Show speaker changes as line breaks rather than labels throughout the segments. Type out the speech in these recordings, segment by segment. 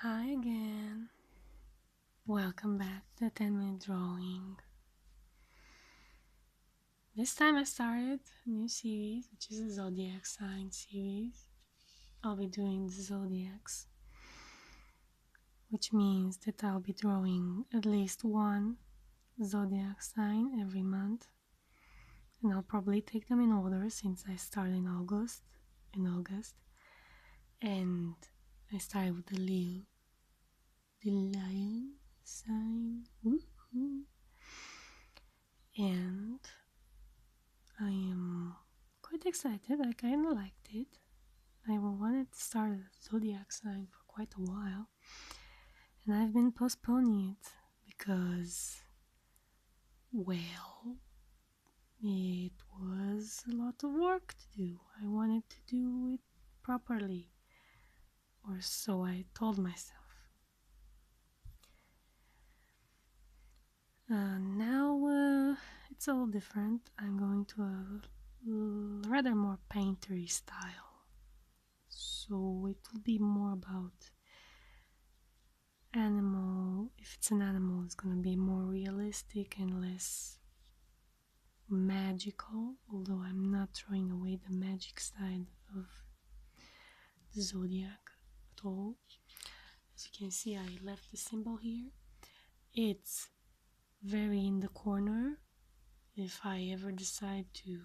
Hi again. Welcome back to the 10-minute drawing. This time I started a new series, which is a Zodiac sign series. I'll be doing the Zodiacs, which means that I'll be drawing at least one Zodiac sign every month. And I'll probably take them in order since I started in August. And I started with the Leo. The lion sign. Woohoo! And I am quite excited. I kind of liked it. I wanted to start a Zodiac sign for quite a while, and I've been postponing it because, well, it was a lot of work to do. I wanted to do it properly, or so I told myself. Now it's all different. I'm going to a rather more paintery style, so it will be more about animal. If it's an animal, it's gonna be more realistic and less magical, although I'm not throwing away the magic side of the Zodiac at all. As you can see, I left the symbol here. It's very in the corner. If I ever decide to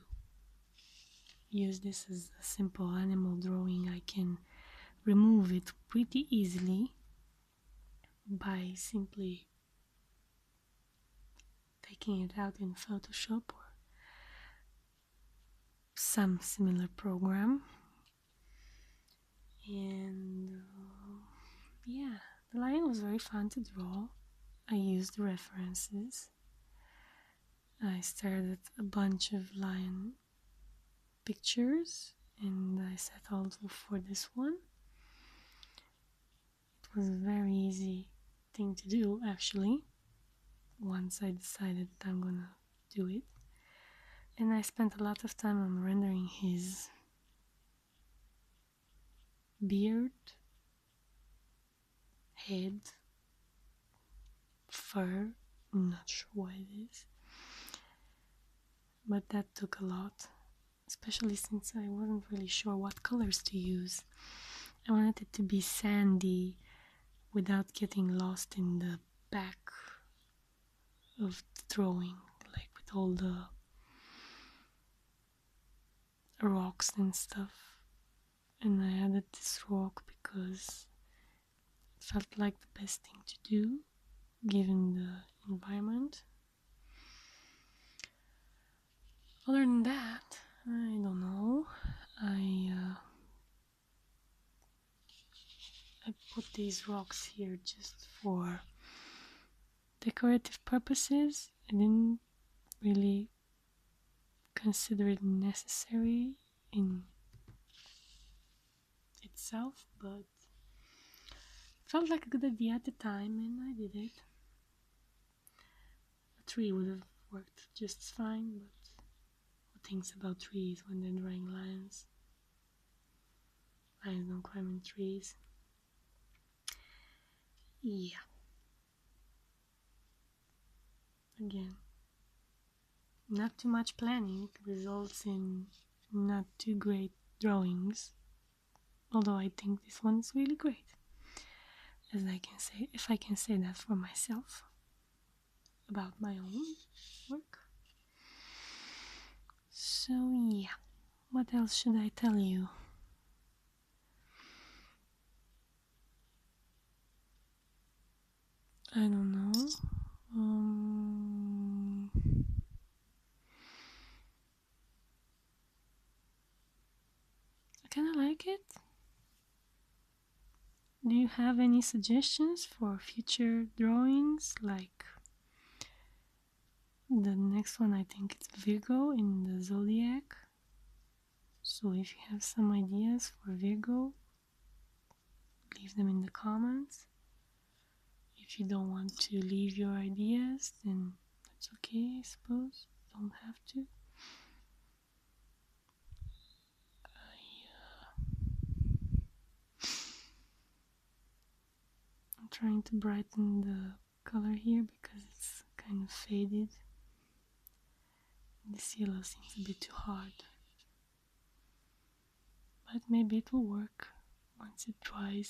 use this as a simple animal drawing, I can remove it pretty easily by simply taking it out in Photoshop or some similar program. And yeah, the lion was very fun to draw. I used references. I stared at a bunch of lion pictures and I settled for this one. It was a very easy thing to do, actually, once I decided that I'm gonna do it. And I spent a lot of time on rendering his beard, head, fur. I'm not sure what it is, but that took a lot, especially since I wasn't really sure what colors to use. I wanted it to be sandy without getting lost in the back of the drawing, like with all the rocks and stuff. And I added this rock because it felt like the best thing to do given the environment. Other than that, I don't know. I put these rocks here just for decorative purposes. I didn't really consider it necessary in itself, but felt like a good idea at the time and I did it. A tree would have worked just fine, but who thinks about trees when they're drawing lions? Lions don't climb in trees. Yeah. Again, not too much planning results in not too great drawings, although I think this one is really great, as I can say, if I can say that for myself about my own work. So yeah, what else should I tell you? I don't know. I kind of like it. Do you have any suggestions for future drawings? Like the next one, I think it's Virgo in the Zodiac. So if you have some ideas for Virgo, leave them in the comments. If you don't want to leave your ideas, then that's okay, I suppose. You don't have to. I'm trying to brighten the color here because it's kind of faded. This yellow seems a bit too hard. But maybe it will work once it dries.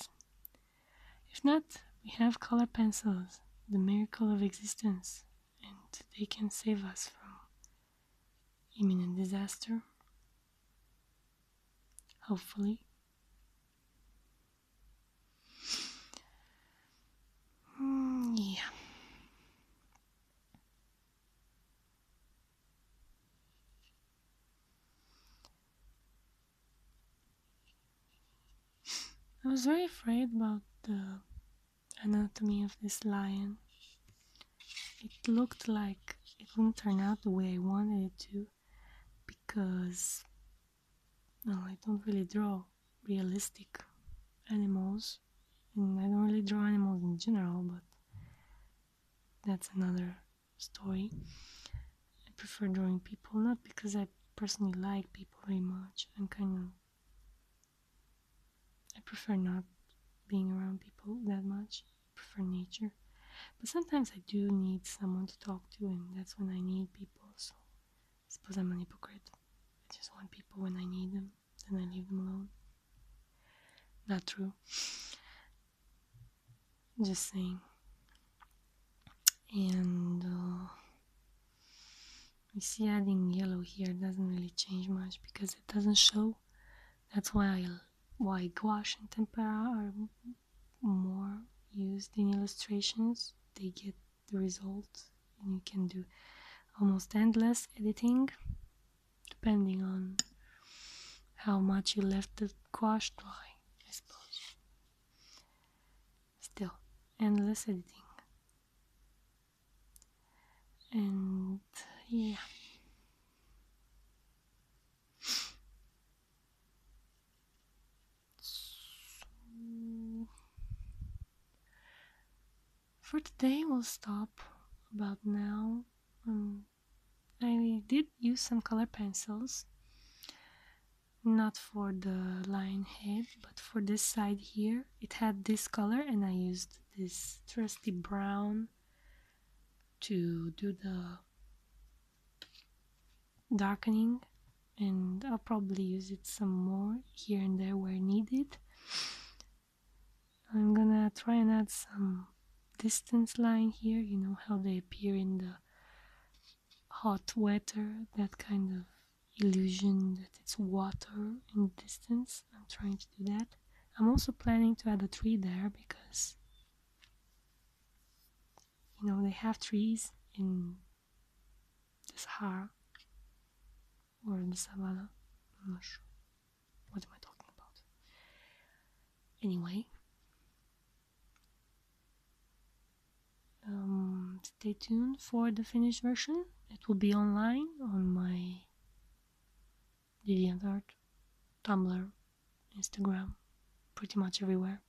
If not, we have color pencils, the miracle of existence, and they can save us from imminent disaster. Hopefully. Yeah. I was very afraid about the anatomy of this lion. It looked like it wouldn't turn out the way I wanted it to, because, well, I don't really draw realistic animals, and I don't really draw animals in general, but that's another story. I prefer drawing people, not because I personally like people very much. I prefer not being around people that much. I prefer nature. But sometimes I do need someone to talk to, and that's when I need people, so I suppose I'm an hypocrite. I just want people when I need them, then I leave them alone. Not true. Just saying. And you see, adding yellow here doesn't really change much because it doesn't show. That's why gouache and tempera are more used in illustrations. They get the result, and you can do almost endless editing depending on how much you left the gouache dry, I suppose. Still, endless editing. And yeah. So, for today we'll stop about now. I did use some color pencils, not for the lion head, but for this side here. It had this color, and I used this trusty brown to do the darkening, and I'll probably use it some more here and there where needed. I'm gonna try and add some distance line here, you know how they appear in the hot weather, that kind of illusion that it's water in the distance. I'm trying to do that. I'm also planning to add a tree there because, you know, they have trees in the Sahara or in the savannah. I'm not sure. What am I talking about? Anyway, stay tuned for the finished version. It will be online on my DeviantArt, Tumblr, Instagram, pretty much everywhere.